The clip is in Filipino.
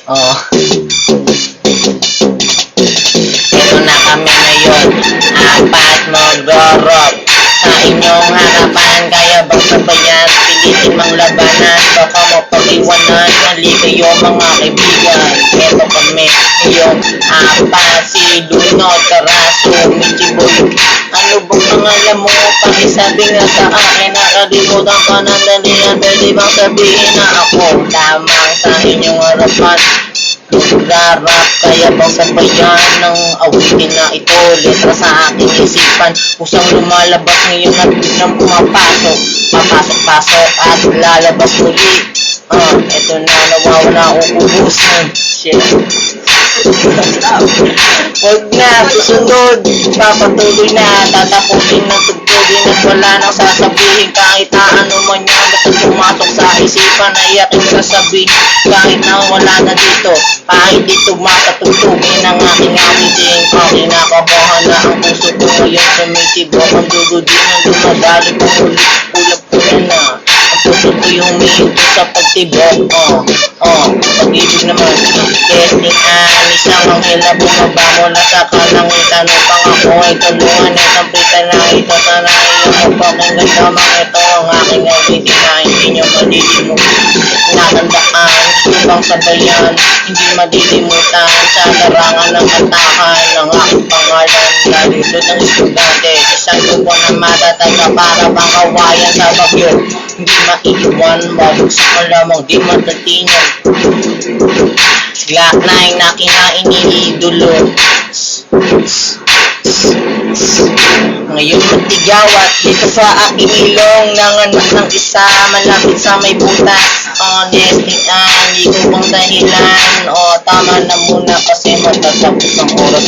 Oh. Ito na kami ngayon, apat mag-rock sa inyong harapan. Kaya bang sabayan, pilitin mang labanan, baka mapag-iwanan, mali kayo mga kaibigan. Ito kami ngayon, apat, si Lunod, Karaso, Michiboy. Ano bang pangalan mo? Pakisabi nga sa akin, nakalimutan ka ng dalihan. Pwede bang sabihin na ako lamang sa inyong harapan? Magrarap, kaya bang sabayan ng awitin na ito? Letra sa aking isipan, pusang lumalabas ngayon at biglang pumapasok. Papasok-pasok at lalabas muli. Eto na, nawawala, uubusan. Shit. Huwag na, susunod. Papatuloy na, tatapusin ng tugtugin at wala nang sasabihin. Kahit na ano man yan, basta pumasok sa isipan ay aking sasabihin. Kahit na wala na dito, kahit dito makatugtugin ang aking awitin. Kinakabahan na ang puso ko ngayon, tumitibok ang dugo din ang dumadali ko ulit. Ulap-ulap na ang puso ko yung humihinto sa pagtibok. Pag-ibig naman, testingan, isang anghel na bumaba mula sa kalangitan upang ako ay tulungan itong pita na ito. Sana iyong magpakinggan lamang ito ang aking awitin na hindi nyo malilimutan. Natandaan, gusto bang sabayan, hindi madilimutan sa larangan ng katahan ng aking pangalan. Lalilod ng estudyante, isang lupa na matataga para bang kawayan sa bagyo. Hindi maiiwan, babagsak mo lamang di matatingan. Glock 9 na kinainiidolo. Ngayon magtigawat dito sa aking ilong, nanganak ng isa malapit sa may butas. Honesty hindi ko bang dahilan, tama na muna kasi matatapos ang oras.